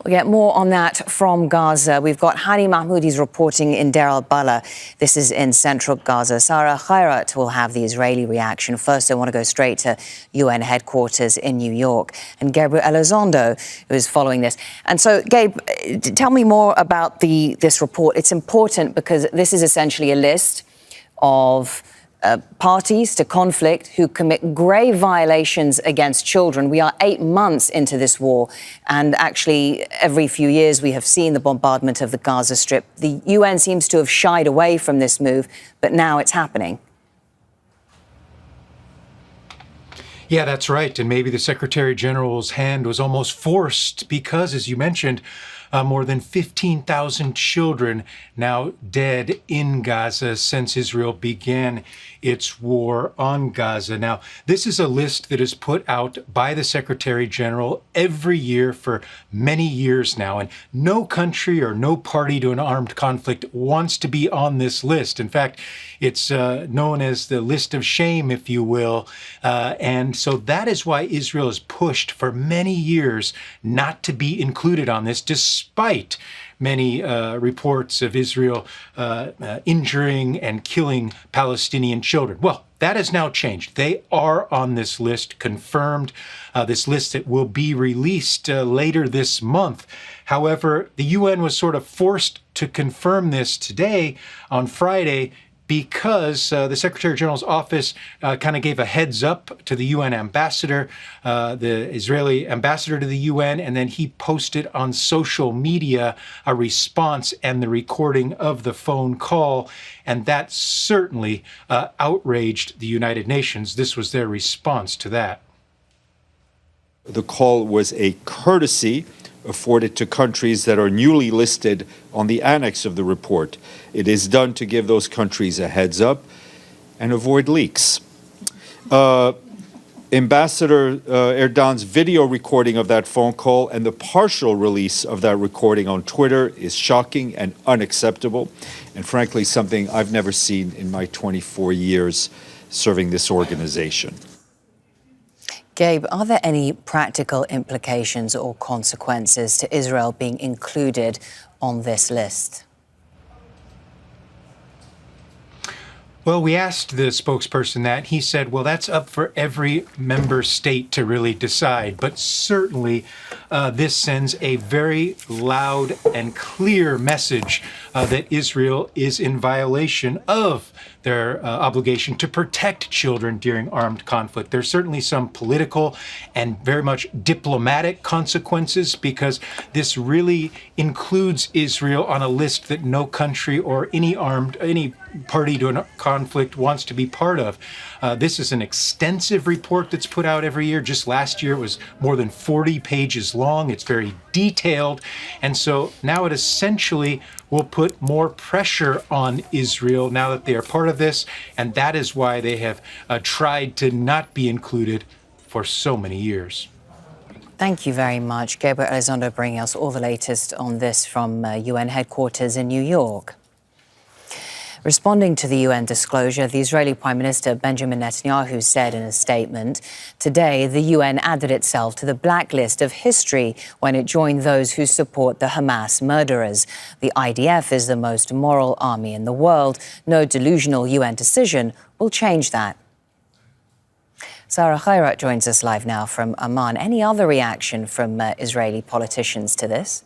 We'll get more on that from Gaza. We've got Hani Mahmoud, he's reporting in Deir Al Balah. This is in central Gaza. Sara Khairat will have the Israeli reaction. First, I want to go straight to UN headquarters in New York. And Gabriel Elizondo, who is following this. And so, Gabe, tell me more about this report. It's important because this is essentially a list of parties to conflict who commit grave violations against children. We are 8 months into this war, and actually every few years we have seen the bombardment of the Gaza Strip. The UN seems to have shied away from this move, but now it's happening. Yeah, that's right. And maybe the Secretary General's hand was almost forced because, as you mentioned, more than 15,000 children now dead in Gaza since Israel began its war on Gaza. Now, this is a list that is put out by the Secretary General every year for many years now, and no country or no party to an armed conflict wants to be on this list. In fact, it's known as the list of shame, if you will. And so that is why Israel has pushed for many years not to be included on this, despite many reports of Israel injuring and killing Palestinian children. Well, that has now changed. They are on this list, confirmed, this list that will be released later this month. However, the UN was sort of forced to confirm this today on Friday because the Secretary General's office kind of gave a heads up to the UN ambassador, the Israeli ambassador to the UN, and then he posted on social media a response and the recording of the phone call. And that certainly outraged the United Nations. This was their response to that. The call was a courtesy afforded to countries that are newly listed on the annex of the report. It is done to give those countries a heads up and avoid leaks. Ambassador Erdogan's video recording of that phone call and the partial release of that recording on Twitter is shocking and unacceptable, and frankly, something I've never seen in my 24 years serving this organization. Gabe, are there any practical implications or consequences to Israel being included on this list? Well, we asked the spokesperson that. He said, well, that's up for every member state to really decide. But certainly this sends a very loud and clear message that Israel is in violation of their obligation to protect children during armed conflict. There's certainly some political and very much diplomatic consequences because this really includes Israel on a list that no country or any party to a conflict wants to be part of. This is an extensive report that's put out every year. Just last year, it was more than 40 pages long. It's very detailed. And so now it essentially will put more pressure on Israel now that they are part of this. And that is why they have tried to not be included for so many years. Thank you very much. Gabriel Elizondo bringing us all the latest on this from UN headquarters in New York. Responding to the UN disclosure, the Israeli Prime Minister Benjamin Netanyahu said in a statement, today the UN added itself to the blacklist of history when it joined those who support the Hamas murderers. The IDF is the most moral army in the world. No delusional UN decision will change that. Sara Khairat joins us live now from Amman. Any other reaction from Israeli politicians to this?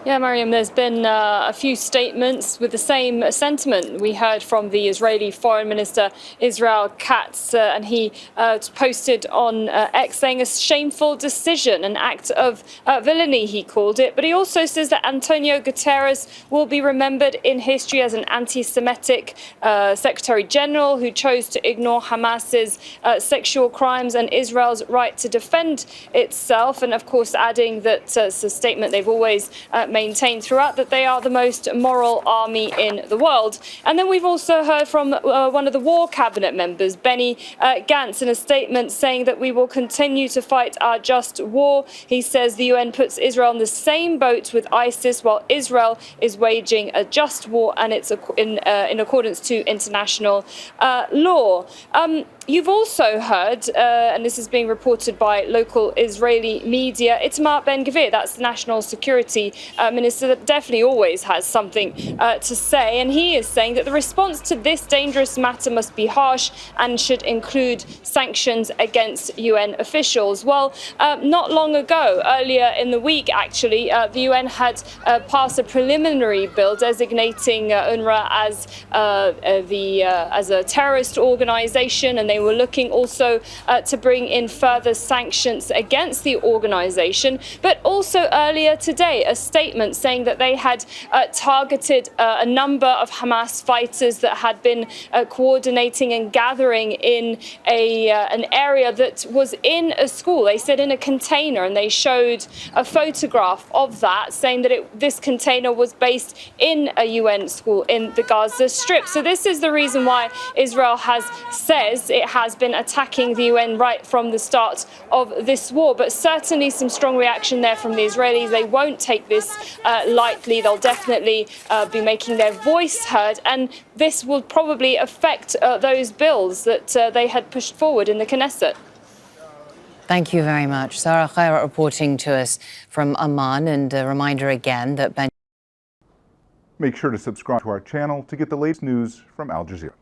Yeah, Mariam, there's been a few statements with the same sentiment. We heard from the Israeli Foreign Minister Israel Katz, and he posted on X saying a shameful decision, an act of villainy, he called it. But he also says that Antonio Guterres will be remembered in history as an anti-Semitic Secretary General who chose to ignore Hamas's sexual crimes and Israel's right to defend itself. And of course, adding that it's a statement they've always maintained throughout, that they are the most moral army in the world. And then we've also heard from one of the war cabinet members, Benny Gantz, in a statement saying that we will continue to fight our just war. He says the UN puts Israel in the same boat with ISIS while Israel is waging a just war, and it's in accordance to international law. You've also heard, and this is being reported by local Israeli media, Itamar Ben-Gvir, that's the national security minister that definitely always has something to say. And he is saying that the response to this dangerous matter must be harsh and should include sanctions against UN officials. Well, not long ago, earlier in the week, actually, the UN had passed a preliminary bill designating UNRWA as a terrorist organization, and they were looking also to bring in further sanctions against the organization. But also earlier today, a statement saying that they had targeted a number of Hamas fighters that had been coordinating and gathering in an area that was in a school. They said in a container, and they showed a photograph of that, saying that this container was based in a UN school in the Gaza Strip. So this is the reason why Israel says it has been attacking the UN right from the start of this war. But certainly some strong reaction there from the Israelis. They won't take this lightly. They'll definitely be making their voice heard. And this will probably affect those bills that they had pushed forward in the Knesset. Thank you very much. Sara Khairat reporting to us from Amman. And a reminder again that Make sure to subscribe to our channel to get the latest news from Al Jazeera.